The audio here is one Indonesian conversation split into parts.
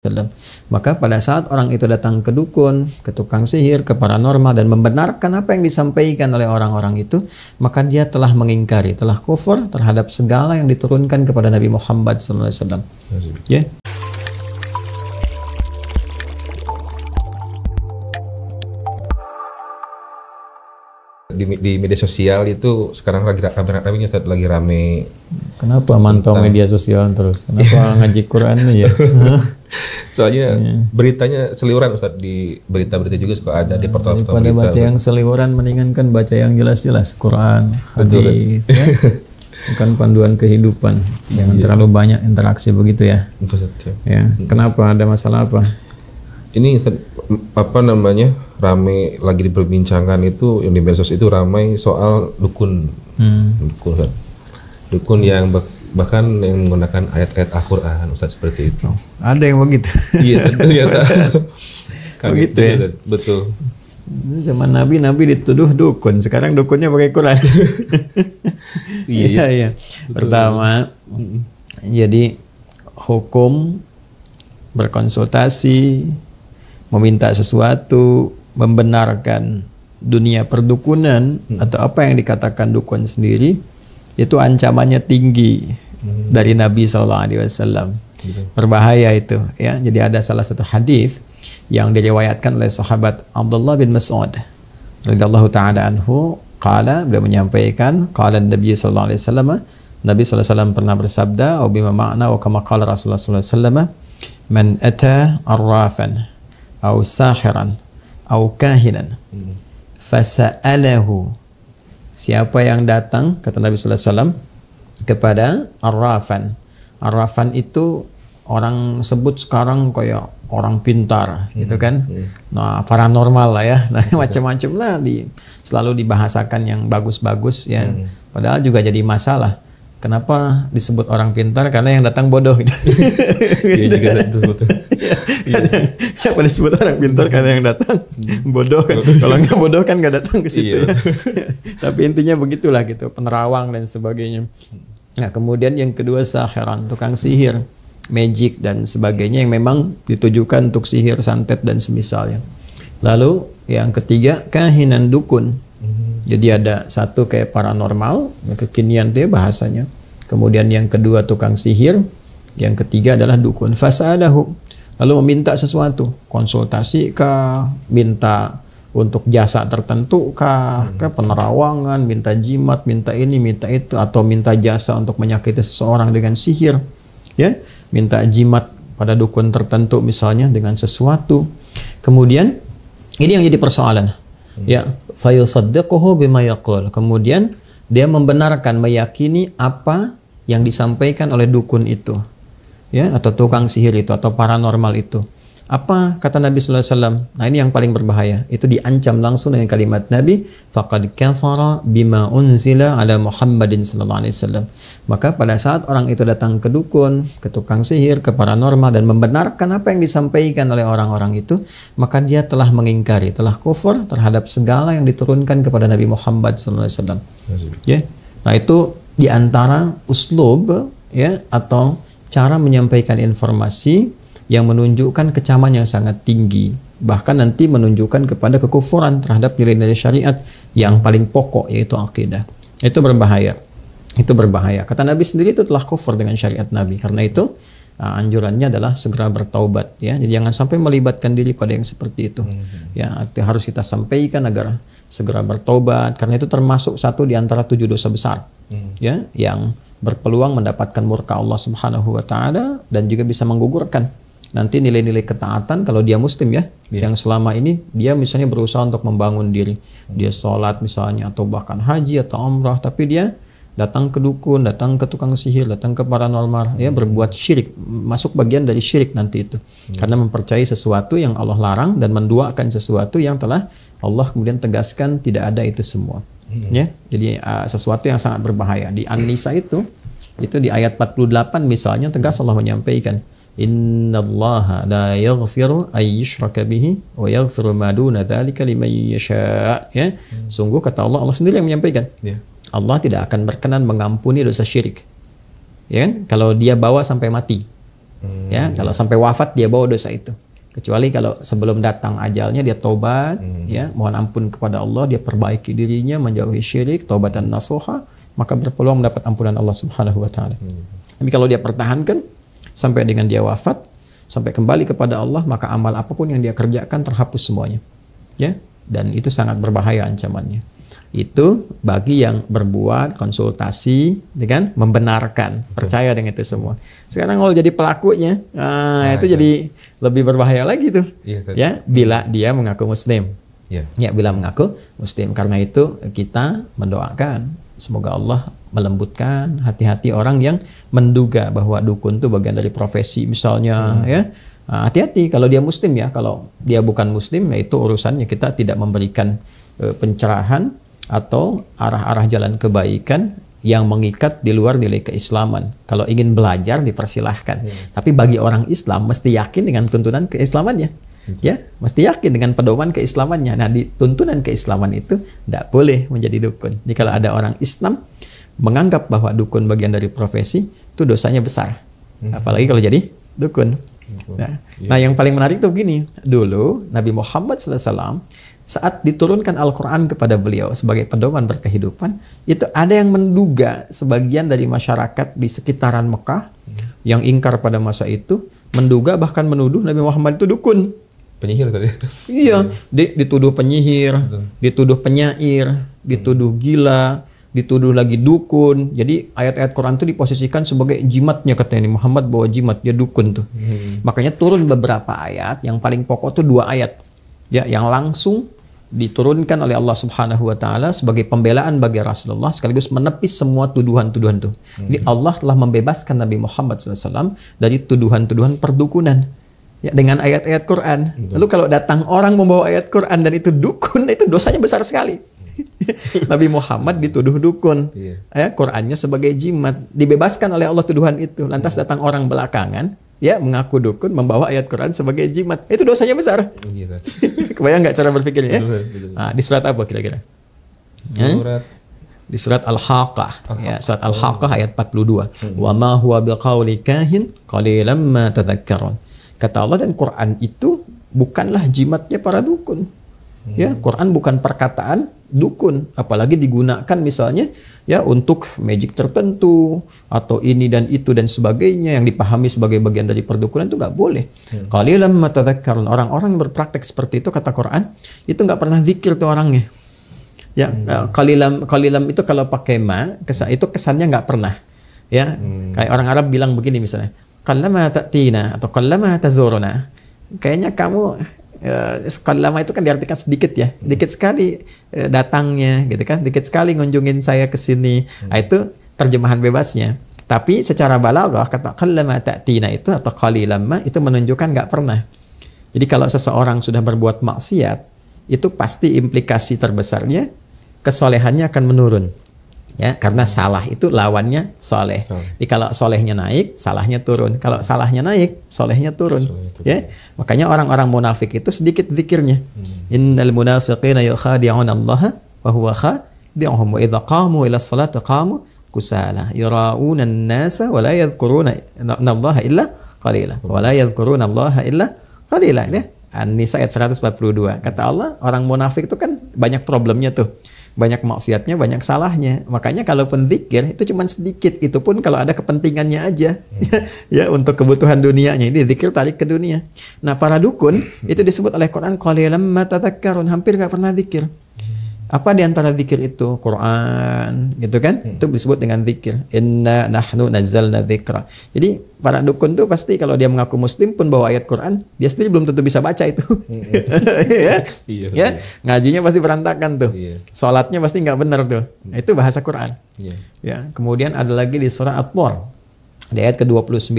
Wasallam. Maka pada saat orang itu datang ke dukun, ke tukang sihir, ke paranormal dan membenarkan apa yang disampaikan oleh orang-orang itu, maka dia telah mengingkari, telah kufur terhadap segala yang diturunkan kepada Nabi Muhammad SAW. Ya. Di media sosial itu sekarang lagi rame. Kenapa mantau media sosial terus? Kenapa ngaji Quran ya? Soalnya beritanya seliweran Ustaz, di berita-berita juga suka ada di portal-portal berita. berita. Baca yang seliweran mendingan kan baca yang jelas-jelas, Quran, hadis, ya. Bukan panduan kehidupan. Jangan terlalu banyak interaksi begitu ya. Ya. Kenapa, ada masalah apa? Ini rame lagi diperbincangkan itu yang di medsos itu ramai soal dukun. Dukun yang bahkan yang menggunakan ayat-ayat Al-Qur'an, Ustaz, seperti itu. Ada yang begitu. Iya, ternyata. Begitu ya. Betul. Zaman Nabi dituduh dukun, sekarang dukunnya pakai Quran. Iya. Pertama, jadi hukum berkonsultasi, meminta sesuatu, membenarkan dunia perdukunan atau apa yang dikatakan dukun sendiri, itu ancamannya tinggi dari Nabi SAW. Berbahaya itu, ya. Jadi ada salah satu hadis yang diriwayatkan oleh sahabat Abdullah bin Mas'ud radhiyallahu taala anhu, beliau menyampaikan, qala Nabi sallallahu alaihi wasallam, Nabi sallallahu alaihi wasallam pernah bersabda, "Wa bima ma'na wa kama qala Rasulullah sallallahu alaihi wasallam, man ata arrafan aw sahiran aw kahinan fasa'alahu." Siapa yang datang, kata Nabi sallallahu alaihi wasallam, kepada arrafan. Arrafan itu orang sebut sekarang kayak orang pintar, gitu kan. Nah, paranormal lah ya. Nah, macam-macam lah selalu dibahasakan yang bagus-bagus ya. Padahal juga jadi masalah. Kenapa disebut orang pintar? Karena yang datang bodoh gitu. Iya juga betul. Kenapa disebut orang pintar? Karena yang datang bodoh kan. Kalau nggak bodoh kan nggak datang ke situ. Iya. Tapi intinya begitulah gitu, penerawang dan sebagainya. Nah, kemudian yang kedua sahiran, tukang sihir, magic dan sebagainya yang memang ditujukan untuk sihir, santet dan semisalnya. Lalu yang ketiga kahinan, dukun. Jadi ada satu kayak paranormal, kekinian dia bahasanya. Kemudian yang kedua tukang sihir, yang ketiga adalah dukun. Fasadahu, lalu meminta sesuatu, konsultasi kah, minta untuk jasa tertentu kah, ke penerawangan, minta jimat, minta ini, minta itu, atau minta jasa untuk menyakiti seseorang dengan sihir, ya, minta jimat pada dukun tertentu misalnya dengan sesuatu. Kemudian ini yang jadi persoalan, ya, fayusaddiquhu bima yaqul. Kemudian dia membenarkan, meyakini apa yang disampaikan oleh dukun itu, ya, atau tukang sihir itu, atau paranormal itu. Apa kata Nabi sallallahu alaihi wasallam? Nah, ini yang paling berbahaya. Itu diancam langsung dengan kalimat Nabi, faqad kafara bima unzila ala Muhammadin sallallahu alaihi wasallam. Maka pada saat orang itu datang ke dukun, ke tukang sihir, ke paranormal dan membenarkan apa yang disampaikan oleh orang-orang itu, maka dia telah mengingkari, telah kufur terhadap segala yang diturunkan kepada Nabi Muhammad sallallahu alaihi wasallam. Ya. Nah, itu di antara uslub, ya, atau cara menyampaikan informasi yang menunjukkan kecaman yang sangat tinggi, bahkan nanti menunjukkan kepada kekufuran terhadap nilai-nilai syariat yang paling pokok, yaitu akidah. Itu berbahaya. Itu berbahaya. Kata Nabi sendiri itu telah kufur dengan syariat Nabi. Karena itu anjurannya adalah segera bertaubat, ya. Jadi jangan sampai melibatkan diri pada yang seperti itu. Ya, harus kita sampaikan agar segera bertaubat, karena itu termasuk satu di antara 7 dosa besar, ya, yang berpeluang mendapatkan murka Allah Subhanahu wa taala dan juga bisa menggugurkan nanti nilai-nilai ketaatan kalau dia muslim, ya, yang selama ini dia misalnya berusaha untuk membangun diri, dia sholat misalnya, atau bahkan haji atau umrah, tapi dia datang ke dukun, datang ke tukang sihir, datang ke paranormal, ya, berbuat syirik, masuk bagian dari syirik nanti itu, karena mempercayai sesuatu yang Allah larang dan menduakan sesuatu yang telah Allah kemudian tegaskan tidak ada itu semua, ya. Jadi sesuatu yang sangat berbahaya. Di An-Nisa itu di ayat 48 misalnya tegas Allah menyampaikan, innallaha la yaghfiru ay yushraka bihi wa yaghfiru ma duna dzalika liman yasha. Ya, sungguh kata Allah sendiri yang menyampaikan. Allah tidak akan berkenan mengampuni dosa syirik. Ya kan? Kalau dia bawa sampai mati. Ya, kalau sampai wafat dia bawa dosa itu. Kecuali kalau sebelum datang ajalnya dia tobat, ya, mohon ampun kepada Allah, dia perbaiki dirinya, menjauhi syirik, taubatan nasuha, maka berpeluang mendapat ampunan Allah Subhanahu wa taala. Tapi kalau dia pertahankan sampai dengan dia wafat, sampai kembali kepada Allah, maka amal apapun yang dia kerjakan terhapus semuanya. Ya, dan itu sangat berbahaya ancamannya. Itu bagi yang berbuat konsultasi dengan membenarkan, percaya dengan itu semua. Sekarang kalau jadi pelakunya, itu jadi lebih berbahaya lagi tuh. Ya, bila dia mengaku muslim. Ya, bila mengaku muslim. Karena itu kita mendoakan semoga Allah melembutkan hati-hati orang yang menduga bahwa dukun itu bagian dari profesi misalnya, ya. Hati-hati kalau dia muslim ya. Kalau dia bukan muslim, ya itu urusannya. Kita tidak memberikan pencerahan atau arah-arah jalan kebaikan yang mengikat di luar nilai keislaman. Kalau ingin belajar dipersilahkan. Tapi bagi orang Islam mesti yakin dengan tuntunan keislamannya. Ya, mesti yakin dengan pedoman keislamannya. Nah, di tuntunan keislaman itu tidak boleh menjadi dukun. Jadi kalau ada orang Islam menganggap bahwa dukun bagian dari profesi, itu dosanya besar. Apalagi kalau jadi dukun. Nah, yang paling menarik itu begini. Dulu Nabi Muhammad SAW saat diturunkan Al-Quran kepada beliau sebagai pedoman berkehidupan, itu ada yang menduga sebagian dari masyarakat di sekitaran Mekah yang ingkar pada masa itu, menduga bahkan menuduh Nabi Muhammad itu dukun. Penyihir tadi. Iya, dituduh penyihir, dituduh penyair, dituduh gila, dituduh lagi dukun. Jadi ayat-ayat Quran itu diposisikan sebagai jimatnya, katanya Muhammad bawa jimat, dia dukun tuh. Makanya turun beberapa ayat, yang paling pokok tuh 2 ayat. Ya, yang langsung diturunkan oleh Allah Subhanahu wa taala sebagai pembelaan bagi Rasulullah sekaligus menepis semua tuduhan-tuduhan itu. Jadi Allah telah membebaskan Nabi Muhammad SAW dari tuduhan-tuduhan perdukunan. Ya, dengan ayat-ayat Quran. Lalu kalau datang orang membawa ayat Quran dan itu dukun, itu dosanya besar sekali. Nabi Muhammad dituduh dukun. Ya, Qurannya sebagai jimat, dibebaskan oleh Allah tuduhan itu. Lantas datang orang belakangan, ya, mengaku dukun, membawa ayat Quran sebagai jimat. Itu dosanya besar. Kebayang nggak cara berpikirnya? Ya? Nah, di surat apa kira-kira? Di surat Al-Haqqah. Ya, surat Al-Haqqah ayat 42. Wa ma huwa biqauli kahin qalilan ma tadhakkarun. Kata Allah, dan Quran itu bukanlah jimatnya para dukun. Ya, Quran bukan perkataan dukun, apalagi digunakan misalnya ya untuk magic tertentu atau ini dan itu dan sebagainya yang dipahami sebagai bagian dari perdukunan, itu nggak boleh. Qalilan ma tadhakkarun. Orang-orang yang berpraktek seperti itu, kata Quran, itu nggak pernah zikir tuh orangnya. Ya, qalilan itu kalau pakai ma, itu kesannya nggak pernah. Ya, kayak orang Arab bilang begini misalnya, qallama ta'tina atau qallama tazuruna. Kayaknya kamu qallama itu kan diartikan sedikit ya, dikit sekali datangnya gitu kan, dikit sekali ngunjungin saya ke sini. Nah, itu terjemahan bebasnya. Tapi secara balaghah kata qallama ta'tina itu atau qalilan ma itu menunjukkan nggak pernah. Jadi kalau seseorang sudah berbuat maksiat, itu pasti implikasi terbesarnya kesolehannya akan menurun. Ya, karena salah itu lawannya soleh. Jadi kalau solehnya naik, salahnya turun. Kalau salahnya naik, solehnya turun. Ya, makanya orang-orang munafik itu sedikit zikirnya. Innal munafiqina yukhadi'una Allah wa huwa khadi'uhum wa idza qamu ila sholati qamu kusala yura'una an-nasa wa la yadhkuruna Allah illa qalila wa la yadhkuruna Allah illa qalila. Ya, An-Nisa ayat 142. Kata Allah, orang munafik itu kan banyak problemnya tuh. Banyak maksiatnya, banyak salahnya. Makanya kalaupun zikir itu cuma sedikit, itu pun kalau ada kepentingannya aja. Ya, untuk kebutuhan dunianya. Ini zikir tarik ke dunia. Nah, para dukun itu disebut oleh Quran qalilan ma tadhakkarun, hampir nggak pernah zikir. Apa di antara zikir itu? Quran, gitu kan? Itu disebut dengan zikir. Inna nahnu nazzalna dzikra. Jadi para dukun tuh pasti kalau dia mengaku muslim pun bawa ayat Quran, dia sendiri belum tentu bisa baca itu. Ya, ngajinya pasti berantakan tuh. Salatnya pasti nggak benar tuh. Nah, itu bahasa Quran. Ya, kemudian ada lagi di surah At-Tur, di ayat ke-29.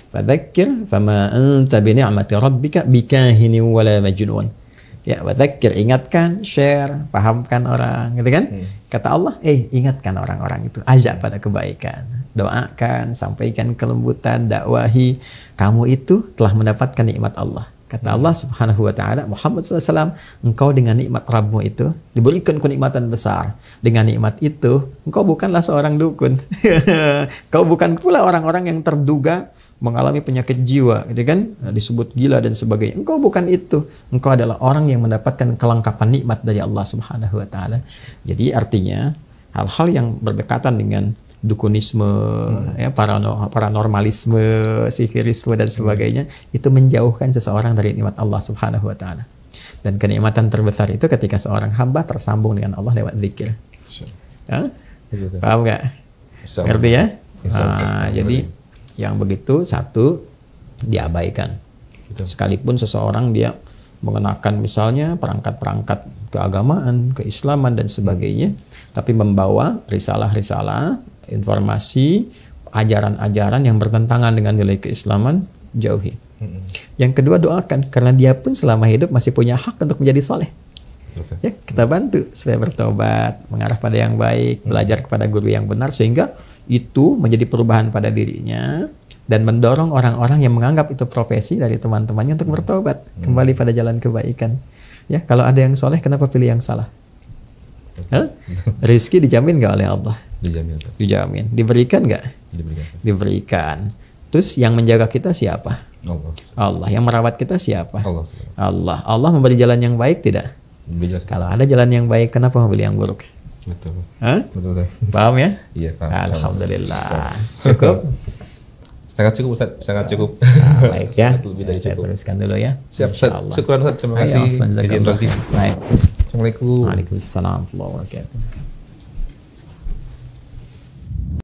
Fadzakir fama anta bi ni'mati rabbika bikahinin wala majnun. Ya, wadzakir, ingatkan, share, pahamkan orang, gitu kan? Kata Allah, ingatkan orang-orang itu, ajak pada kebaikan, doakan, sampaikan kelembutan, dakwahi. Kamu itu telah mendapatkan nikmat Allah. Kata Allah Subhanahu wa taala, Muhammad SAW, engkau dengan nikmat Rabbmu itu diberikan kenikmatan besar. Dengan nikmat itu, engkau bukanlah seorang dukun. Kau bukan pula orang-orang yang terduga mengalami penyakit jiwa, gitu kan, disebut gila dan sebagainya. Engkau bukan itu. Engkau adalah orang yang mendapatkan kelengkapan nikmat dari Allah Subhanahu wa taala. Jadi artinya hal-hal yang berdekatan dengan dukunisme, ya, paranormalisme, sihirisme dan sebagainya, itu menjauhkan seseorang dari nikmat Allah Subhanahu wa taala. Dan kenikmatan terbesar itu ketika seorang hamba tersambung dengan Allah lewat zikir. Paham nggak? Ngerti ya? Jadi yang begitu satu diabaikan. Sekalipun seseorang dia mengenakan misalnya perangkat-perangkat keagamaan, keislaman dan sebagainya, tapi membawa risalah-risalah, informasi, ajaran-ajaran yang bertentangan dengan nilai keislaman, jauhi. Yang kedua, doakan, karena dia pun selama hidup masih punya hak untuk menjadi soleh. Ya, kita bantu supaya bertobat, mengarah pada yang baik, belajar kepada guru yang benar, sehingga itu menjadi perubahan pada dirinya dan mendorong orang-orang yang menganggap itu profesi dari teman-temannya untuk bertobat, kembali pada jalan kebaikan. Ya, kalau ada yang soleh, kenapa pilih yang salah? Rizki dijamin nggak oleh Allah? Dijamin. Diberikan nggak? Diberikan. Terus yang menjaga kita siapa? Allah. Yang merawat kita siapa? Allah. Allah memberi jalan yang baik tidak? Kalau ada jalan yang baik, kenapa memilih yang buruk? Betul. Betul. Paham ya? Iya, paham. Alhamdulillah. Cukup? Sangat cukup Ustaz, sangat cukup. Baik ya. Lebih dari Saya cukup. teruskan dulu ya. Siap Ustaz. Syukur Ustaz, terima kasih. Izin Baik. Assalamualaikum. Waalaikumsalam warahmatullahi wabarakatuh.